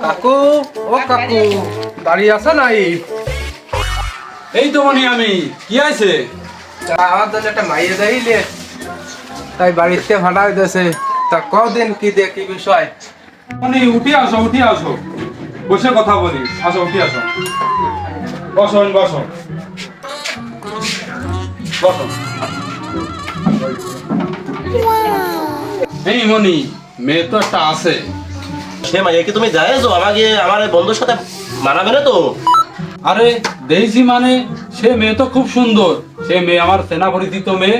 কাকু, ও কাকু, বাড়ি আছে নাই? এই তো মনি আমি কি আছে? আমার জন্য একটা মাইয়ে দেইলে, তাই বাড়িতে ভাড়া হইতেছে। তা কদিন কি দেখি বিষয়? মনি উঠে আসো, উঠে আসো, বসে কথা বলি। আসো, উঠে আসো, বসো বসো বসো। এই মনি, মেয়ে তো একটা আছে। সে মাইয়া কি তুমি যাইছো? আমাকে আমার এই বন্ধুর সাথে মানাবে না তো? আরে দেখছি মানে, সে মেয়ে তো খুব সুন্দর। সে মেয়ে আমার সেনা পরিচিত মেয়ে,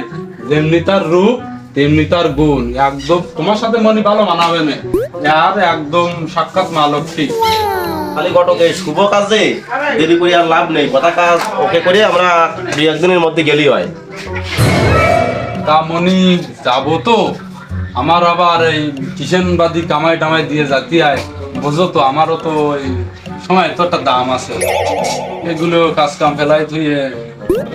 যেমনি তার রূপ তেমনি তার গুণ। একদম তোমার সাথে মনি ভালো মানাবে না, আর একদম সাক্ষাৎ মা লক্ষ্মী। খালি ঘটক এই শুভ কাজে দেরি করে আর লাভ নেই। কথা কাজ ওকে করে আমরা দুই একদিনের মধ্যে গেলি হয়। তা মনি যাবো তো, আমার আবার এই কিষেনবাদী কামাই টামাই দিয়ে যাতে হয়, বুঝো তো। আমারও তো এই সময় তো একটা দাম আছে, এগুলো কাজ কাম ফেলাই ধুয়ে।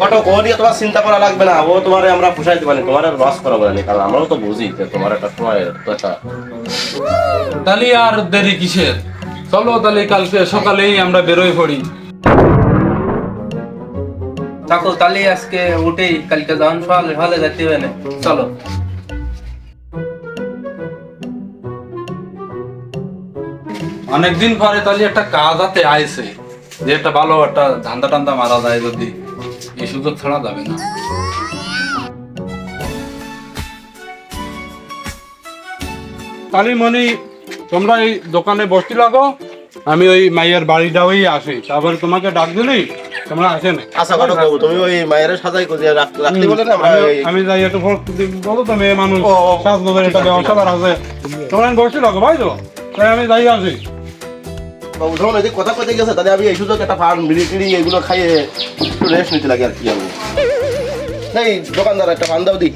ঘটক ও নিয়ে তোমার চিন্তা করা লাগবে না। ও তোমার আমরা পুষাইতে পারি, তোমার লস করাবো না। কারণ আমরাও তো বুঝি যে তোমার একটা সময় তো একটা। তাহলে আর দেরি কিসের? চলো তাহলে কালকে সকালেই আমরা বেরোয় পড়ি। কাকু, তাহলে আজকে উঠেই কালকে যখন সকালে হলে যেতে হবে না, চলো। অনেকদিন পরে তাহলে একটা কাজ হাতে আইছে, যে একটা ভালো একটা ধান্দা টান্দা মারা যায় যদি, এই সুযোগ ছাড়া যাবে না। তাহলে মনি, তোমরা এই দোকানে বসতে লাগো, আমি ওই মাইয়ের বাড়িটা ওই আসি, তারপরে তোমাকে ডাক দিলেই তোমরা আসে না। আচ্ছা ঘটক বাবু, তুমি ওই মায়ের সাজাই করে রাখতে বলে না? আমরা আমি যাই একটু বলো তো, মেয়ে মানুষ ও, সাজগোজের একটা ব্যবস্থা আছে, তোমরা বসতে লাগো ভাই। তো তাই আমি যাই আসি। বাবু ধরুন এদিকে কথা কইতে গেছে, তাহলে আমি এই সুযোগ একটা ফার্ম বিড়ি টিড়ি এগুলো খাইয়ে একটু রেস্ট নিতে লাগে আর কি। আমি এই দোকানদার একটা ফান দাও দি।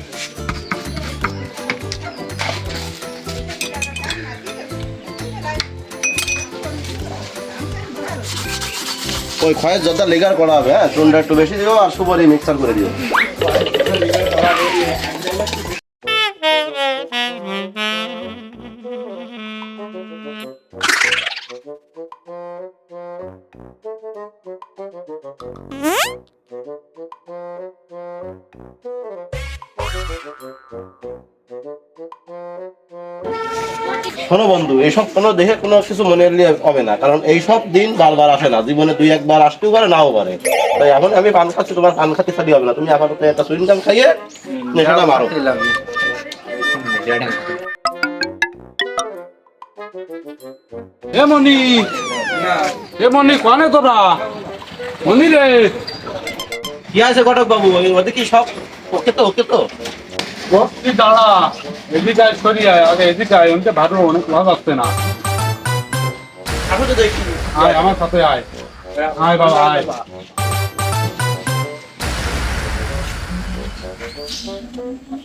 ওই খয়ের যতটা লেগার করা হবে, হ্যাঁ চুনটা একটু বেশি দিও আর সুপারি মিক্সার করে দিও। শোনো বন্ধু, এইসব কোনো দেখে কোনো কিছু মনে নিয়ে হবে না, কারণ এইসব দিন বারবার আসে না। জীবনে দুই একবার আসতেও পারে, নাও পারে। তাই এখন আমি পান খাচ্ছি, তোমার পান খাতে খালি হবে না। তুমি আপাতত একটা সুইংগাম খাইয়ে নেশাটা মারো। লাগবে। এ মনি, এ মনি, কানে তোরা মনি রে। কি আছে ঘটক বাবু? ওদের কি সব ওকে তো? ওকে তো তুই দাঁড়া, এদিকে আয়, সরিয়ে আয়, আগে এদিকে আয়, ওনকে ভালো অনেক লাভ আসছে না। আসো তো দেখি। আয় আমার সাথে আয়, আয় বাবা আয়।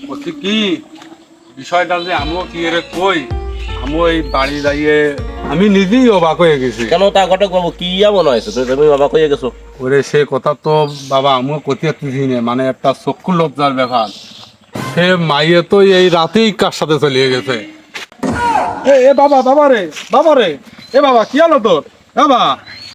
বলছি কি বিষয়টা, যে আমিও কি এর কই, আমিও এই বাড়ি যাইয়ে আমি নিজেই অবাক হয়ে গেছি। কেন তা ঘটক বাবু, কি এমন হয়েছে তুমি অবাক হয়ে গেছো? ওরে সে কথা তো বাবা আমিও কোথায় তুঝি না, মানে একটা চক্ষু লজ্জার ব্যাপার। সে মাইয়ে তো এই রাতেই কার সাথে চলিয়ে গেছে। এ বাবা, বাবা রে, বাবা রে, এ বাবা কি হলো তোর? বাবা